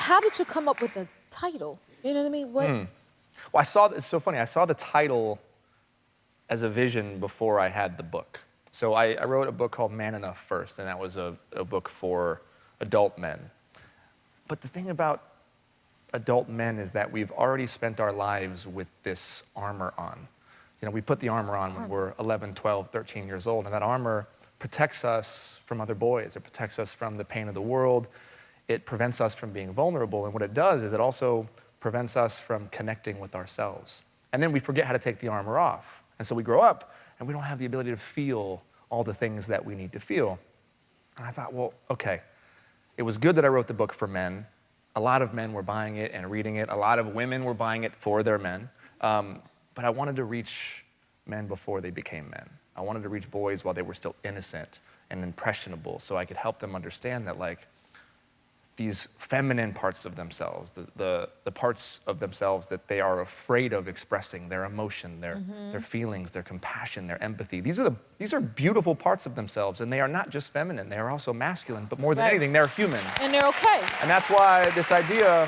how did you come up with the title? You know what I mean? What? Well, it's so funny. I saw the title as a vision before I had the book. So I wrote a book called Man Enough first, and that was a book for adult men. But the thing about adult men is that we've already spent our lives with this armor on. You know, we put the armor on when we're 11, 12, 13 years old, and that armor protects us from other boys. It protects us from the pain of the world. It prevents us from being vulnerable, and what it does is it also prevents us from connecting with ourselves. And then we forget how to take the armor off. And so we grow up, and we don't have the ability to feel all the things that we need to feel. And I thought, well, okay, it was good that I wrote the book for men. A lot of men were buying it and reading it. A lot of women were buying it for their men. But I wanted to reach men before they became men. I wanted to reach boys while they were still innocent and impressionable, so I could help them understand that, like, these feminine parts of themselves, the parts of themselves that they are afraid of expressing, their emotion, their feelings, their compassion, their empathy. These are beautiful parts of themselves, and they are not just feminine, they are also masculine, but more than anything, they're human. And they're okay. And that's why this idea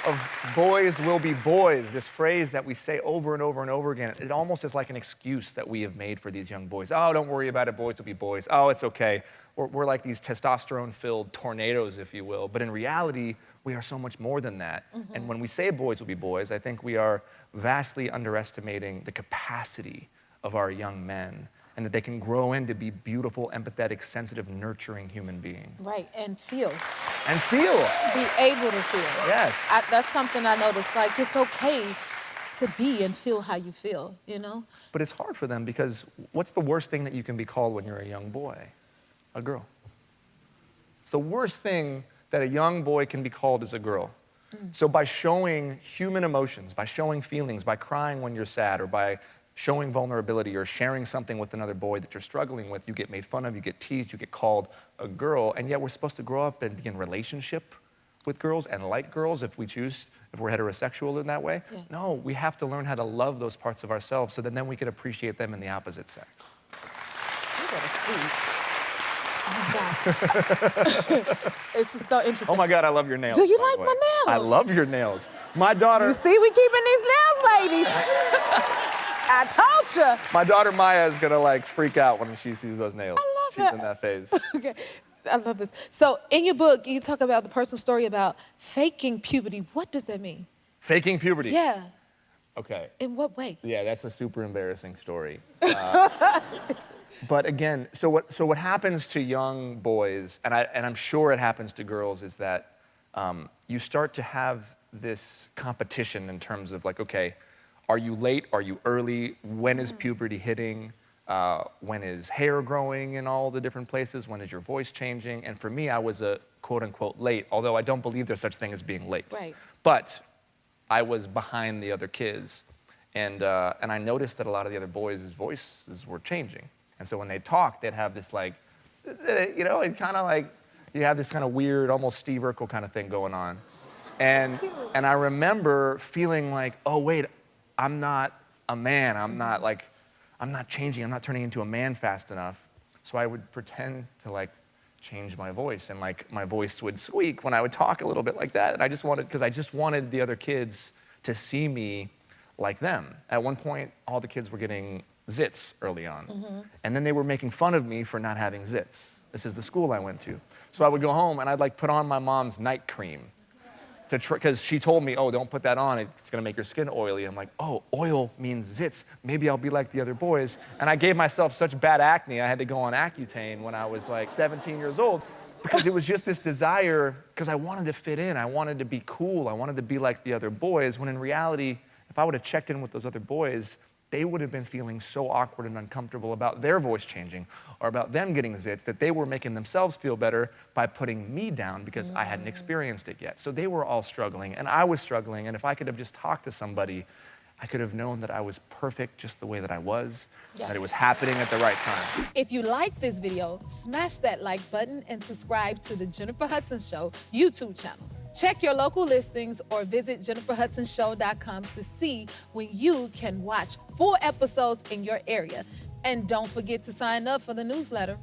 of boys will be boys, this phrase that we say over and over and over again, it almost is like an excuse that we have made for these young boys. Oh, don't worry about it, boys will be boys. Oh, it's okay. We're like these testosterone-filled tornadoes, if you will. But in reality, we are so much more than that. And when we say boys will be boys, I think we are vastly underestimating the capacity of our young men, and that they can grow into be beautiful, empathetic, sensitive, nurturing human beings. Right, and feel. And feel. Be able to feel. Yes. That's something I noticed. Like, it's okay to be and feel how you feel, you know? But it's hard for them because what's the worst thing that you can be called when you're a young boy? A girl. It's the worst thing that a young boy can be called is a girl. So by showing human emotions, by showing feelings, by crying when you're sad, or by showing vulnerability or sharing something with another boy that you're struggling with, you get made fun of, you get teased, you get called a girl, and yet we're supposed to grow up and be in relationship with girls and like girls if we choose, if we're heterosexual in that way. Yeah. No, we have to learn how to love those parts of ourselves so that then we can appreciate them in the opposite sex. You gotta speak. Oh my God. This is so interesting. Oh my God, I love your nails. Do you like my nails? I love your nails. My daughter... You see, we keeping these nails, ladies. I told you. My daughter Maya is gonna like freak out when she sees those nails. I love She's in that phase. Okay, I love this. So in your book, you talk about the personal story about faking puberty. What does that mean? Faking puberty? Yeah. Okay. In what way? Yeah, that's a super embarrassing story. But again, so what happens to young boys, and I'm sure it happens to girls, is that you start to have this competition in terms of like, okay, are you late? Are you early? When is puberty hitting? When is hair growing in all the different places? When is your voice changing? And for me, I was a quote unquote late, although I don't believe there's such thing as being late. Right. But I was behind the other kids, and I noticed that a lot of the other boys' voices were changing. And so when they talk, they'd have this like, you know, it kind of like, you have this kind of weird, almost Steve Urkel kind of thing going on. And I remember feeling like, oh wait, I'm not a man. I'm not changing. I'm not turning into a man fast enough. So I would pretend to like change my voice, and like my voice would squeak when I would talk a little bit like that. And I just wanted the other kids to see me like them. At one point, all the kids were getting zits early on. And then they were making fun of me for not having zits. This is the school I went to. So I would go home and I'd like put on my mom's night cream because she told me, oh, don't put that on, it's gonna make your skin oily. I'm like, oh, oil means zits. Maybe I'll be like the other boys. And I gave myself such bad acne, I had to go on Accutane when I was like 17 years old, because it was just this desire, because I wanted to fit in, I wanted to be cool, I wanted to be like the other boys, when in reality, if I would have checked in with those other boys, they would have been feeling so awkward and uncomfortable about their voice changing or about them getting zits that they were making themselves feel better by putting me down because I hadn't experienced it yet. So they were all struggling and I was struggling, and if I could have just talked to somebody, I could have known that I was perfect just the way that I was, that it was happening at the right time. If you like this video, smash that like button and subscribe to the Jennifer Hudson Show YouTube channel. Check your local listings or visit jenniferhudsonshow.com to see when you can watch full episodes in your area. And don't forget to sign up for the newsletter.